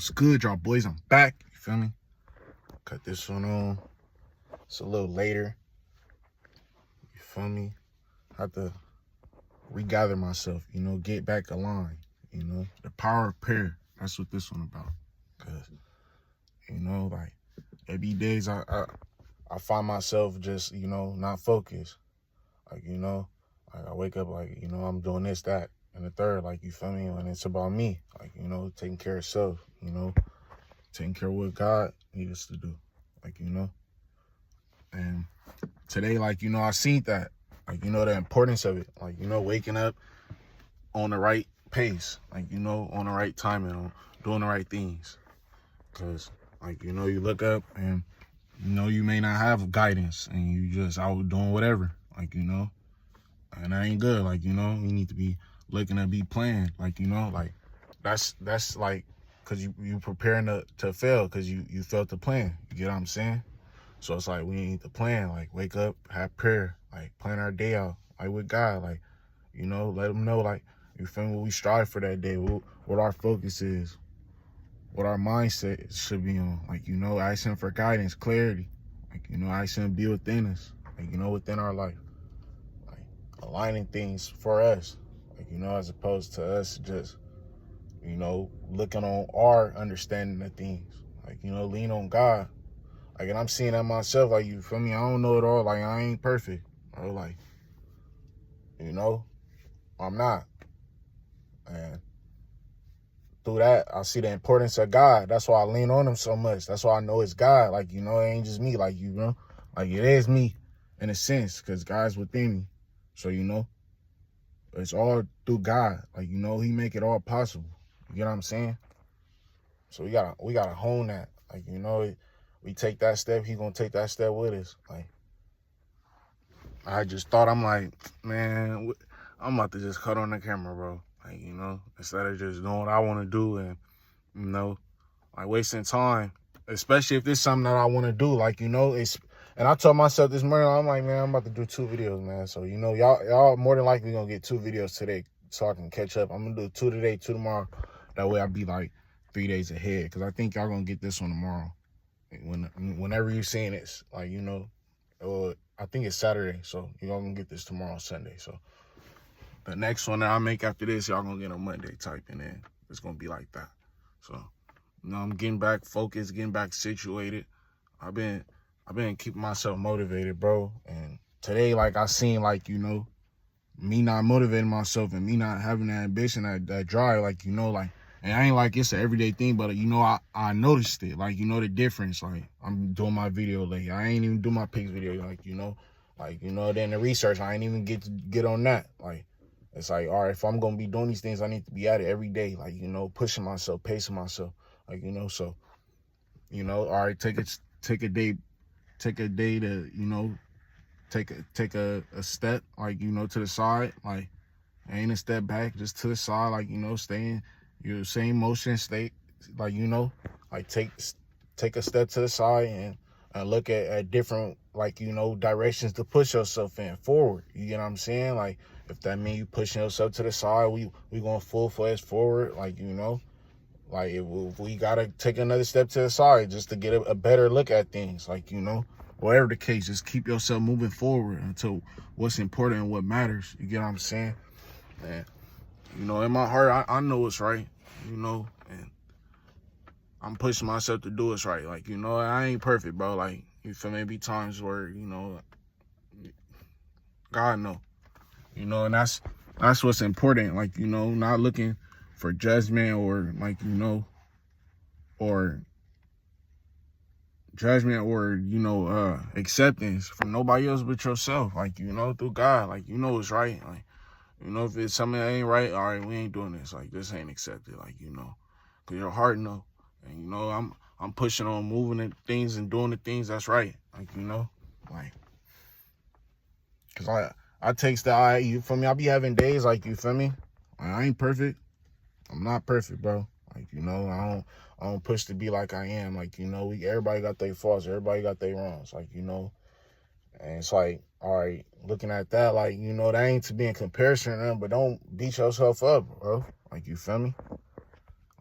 What's good, y'all boys? I'm back. You feel me? Cut this one on. It's a little later. You feel me? Have to regather myself, get back aligned. The power of prayer. That's what this one about. Cause, like there be days I find myself just, not focused. Like, like I wake up like, I'm doing this, that, and the third, like, you feel me? When it's about me, like, taking care of self, taking care of what God needs us to do, like, And today, like, I seen that, like, the importance of it, like, waking up on the right pace, like, on the right timing, on doing the right things. Because, like, you look up and, you may not have guidance and you just out doing whatever, like, and that ain't good. Like, you need to be looking to be planned, like, like that's like, because you preparing to fail because you failed to plan. You get what I'm saying? So it's like we need to plan, like wake up, have prayer, like plan our day out, like with God, like, let him know, like, you feel me, what we strive for that day, what our focus is, what our mindset should be on, like, ask him for guidance, clarity, like, ask him to be within us, like, within our life, like aligning things for us, like, as opposed to us just, looking on our understanding of things, like, lean on God. Like, and I'm seeing that myself, like, you feel me? I don't know it all. Like, I ain't perfect. Or, like, I'm not. And through that, I see the importance of God. That's why I lean on him so much. That's why I know it's God. Like, it ain't just me. Like, like, it is me in a sense because God's within me. So, it's all through God. Like, he make it all possible. You get what I'm saying? So we gotta hone that. Like, we take that step, he gonna take that step with us. Like, I just thought, I'm like, man, I'm about to just cut on the camera, bro. Like, instead of just doing what I want to do and, like wasting time, especially if this is something that I want to do. Like, and I told myself this morning, I'm like, man, I'm about to do 2 videos, man. So, y'all more than likely gonna get 2 videos today so I can catch up. I'm gonna do 2 today, 2 tomorrow. That way I'll be like 3 days ahead. Cause I think y'all gonna get this one tomorrow. Whenever you're seeing this, like, I think it's Saturday, so y'all gonna get this tomorrow, Sunday. So the next one that I make after this, y'all gonna get on Monday type, and then it's gonna be like that. So, I'm getting back focused, getting back situated. I've been keeping myself motivated, bro. And today, like, I seen, like, me not motivating myself and me not having that ambition, that drive, like, like, and I ain't like it's an everyday thing, but, I noticed it, like, the difference. Like, I'm doing my video late. I ain't even do my pics video, like, then the research, I ain't even get on that. Like, it's like, all right, if I'm going to be doing these things, I need to be at it every day, like, pushing myself, pacing myself, like, so, all right, take a day to, take a step, like, to the side, like, ain't a step back, just to the side, like, stay in your same motion state, like, like take a step to the side and look at different, like, directions to push yourself in forward. You get what I'm saying? Like, if that means you pushing yourself to the side, we going full fledged forward, like, like if we gotta take another step to the side just to get a better look at things, like, whatever the case, just keep yourself moving forward until what's important and what matters. You get what I'm saying? And, in my heart, I know it's right, and I'm pushing myself to do what's right. Like, I ain't perfect, bro. Like, you feel me? Be times where, God know, and that's what's important. Like, not looking for judgment or, like, or acceptance from nobody else but yourself. Like, through God, like, it's right. Like, if it's something that ain't right, all right, we ain't doing this. Like, this ain't accepted. Like, because your heart know. And, I'm pushing on moving the things and doing the things that's right. Like, like, because I takes the, you feel me? I be having days, like, you feel me? Like, I ain't perfect. I'm not perfect, bro. Like, I don't push to be like I am. Like, everybody got their faults. Everybody got their wrongs. Like, and it's like, all right, looking at that, like, that ain't to be in comparison to them, but don't beat yourself up, bro. Like, you feel me?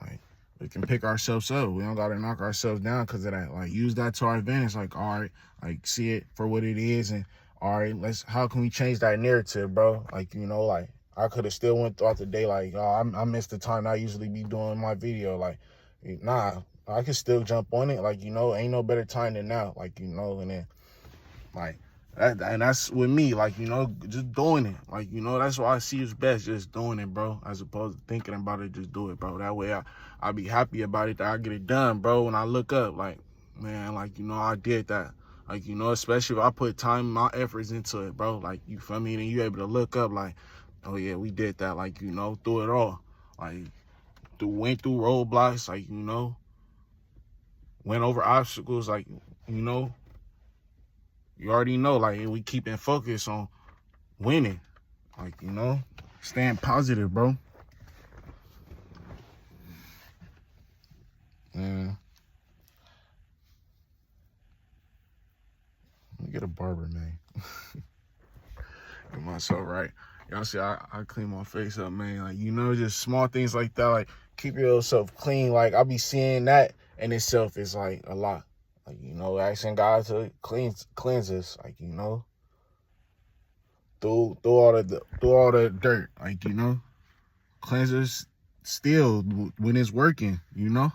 Like, we can pick ourselves up. We don't got to knock ourselves down because of that. Like, use that to our advantage. Like, all right, like, see it for what it is. And, all right, how can we change that narrative, bro? Like, you know, like, I could have still went throughout the day like, oh, I missed the time I usually be doing my video. Like, nah, I can still jump on it. Like, you know, ain't no better time than now. Like, you know, and then, like, and that's with me, like, you know, just doing it. Like, you know, that's why I see it's best, just doing it, bro, as opposed to thinking about it, just do it, bro. That way I'll be happy about it, that I get it done, bro, when I look up, like, man, like, you know, I did that. Like, you know, especially if I put time, my efforts into it, bro. Like, you feel me? And you able to look up, like, oh, yeah, we did that, like, you know, through it all. Like, went through roadblocks, like, you know, went over obstacles, like, you know, you already know, like, we keeping focus on winning. Like, you know, staying positive, bro. Yeah. Let me get a barber, man. Get myself right. Y'all see, I clean my face up, man. Like, you know, just small things like that. Like, keep yourself clean. Like, I be seeing that in itself is, like, a lot. Like, you know, asking God to cleanse us. Like, you know, through all the dirt. Like, you know, cleanse us still when it's working, you know?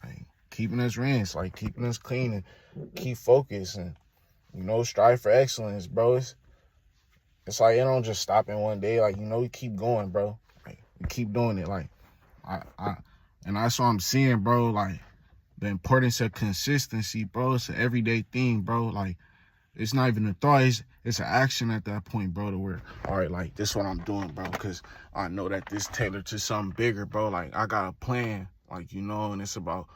Like, keeping us rinsed, like, keeping us clean and keep focused and, you know, strive for excellence, bro. It's like, it don't just stop in one day. Like, you know, we keep going, bro. Like, we keep doing it. Like, and that's what I'm seeing, bro. Like, the importance of consistency, bro. It's an everyday thing, bro. Like, it's not even a thought. It's an action at that point, bro, to where, all right, like, this is what I'm doing, bro, because I know that this tailored to something bigger, bro. Like, I got a plan, like, you know, and it's about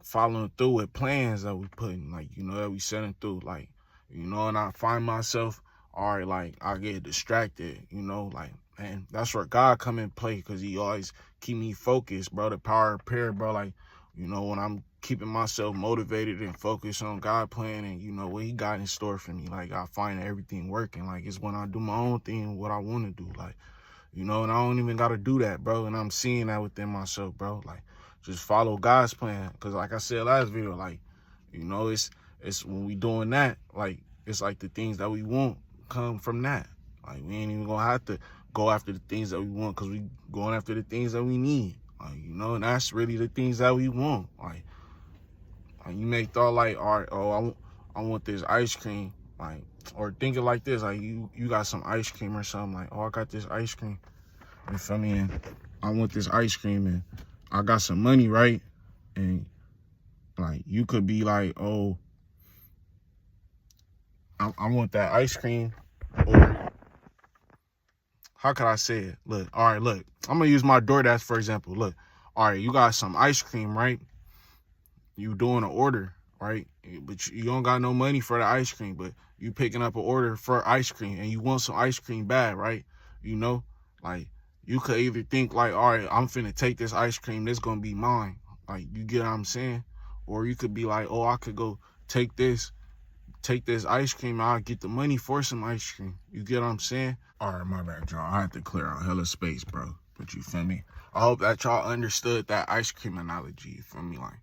following through with plans that we putting, like, you know, that we setting through, like, you know, and I find myself, all right, like, I get distracted, you know, like, man, that's where God come in play, because he always keep me focused, bro, the power of prayer, bro, like, you know, when I'm keeping myself motivated and focused on God plan and, you know, what he got in store for me, like, I find everything working, like, it's when I do my own thing, what I want to do, like, you know, and I don't even got to do that, bro, and I'm seeing that within myself, bro, like, just follow God's plan, because like I said last video, like, you know, it's when we doing that, like, it's like the things that we want come from that. Like, we ain't even gonna have to go after the things that we want, because we going after the things that we need, like, you know, and that's really the things that we want. Like you may thought, like, all right, oh, I want this ice cream, like, or thinking like this, like, you got some ice cream or something, like, oh, I got this ice cream, you feel me, and I want this ice cream, and I got some money, right? And, like, you could be like, oh, I want that ice cream, or how could I say it? Look, all right, look, I'm gonna use my DoorDash for example. Look, all right, you got some ice cream, right? You doing an order, right? But you don't got no money for the ice cream, but you picking up an order for ice cream, and you want some ice cream bad, right? You know, like, you could either think like, all right, I'm finna take this ice cream, this gonna be mine. Like, you get what I'm saying? Or you could be like, oh, I could go take this ice cream, I'll get the money for some ice cream. You get what I'm saying? All right, my bad, y'all. I had to clear out hella space, bro. But you feel me? I hope that y'all understood that ice cream analogy, you feel me? Like,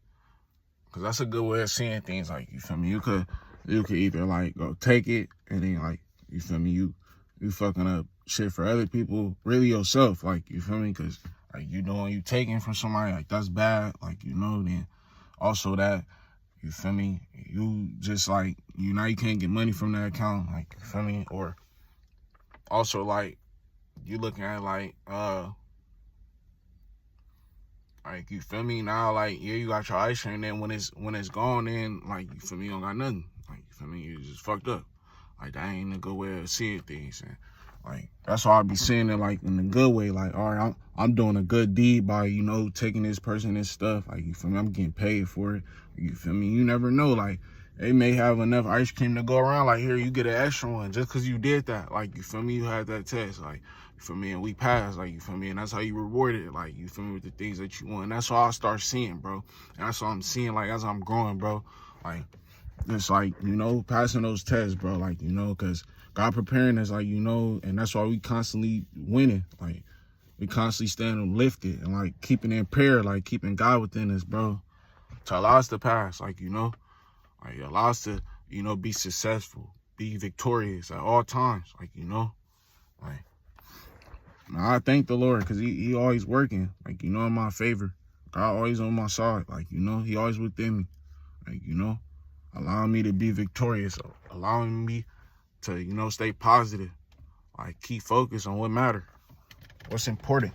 because that's a good way of seeing things, like, you feel me? You could either, like, go take it, and then, like, you feel me? You fucking up shit for other people, really yourself, like, you feel me? Because, like, you taking from somebody, like, that's bad, like, you know, then also that, you feel me? You just, like, you know, you can't get money from that account, like, you feel me? Or also, like, you looking at, like, you feel me? Now, like, yeah, you got your ice cream, and then when it's gone, then, like, you feel me, you don't got nothing. Like, you feel me? You just fucked up. Like, that ain't a good way of seeing things. And, like, that's why I be saying it, like, in a good way. Like, all right, I'm doing a good deed by, you know, taking this person and stuff. Like, you feel me? I'm getting paid for it. You feel me? You never know. Like, they may have enough ice cream to go around. Like, here, you get an extra one just because you did that. Like, you feel me? You had that test. Like, you feel me? And we passed. Like, you feel me? And that's how you reward it. Like, you feel me? With the things that you want. And that's all I start seeing, bro. And that's what I'm seeing, like, as I'm growing, bro. Like, it's like, you know, passing those tests, bro. Like, you know, because God preparing us, like, you know, and that's why we constantly winning. Like, We constantly staying lifted and like keeping in prayer, like keeping God within us, bro. To allow us to pass, like, you know, like allow us to, you know, be successful, be victorious at all times, like, you know, like. I thank the Lord because he always working, like, you know, in my favor. God always on my side, like, you know, he always within me, like, you know, allowing me to be victorious, allowing me to, you know, stay positive, like keep focused on what matters, what's important.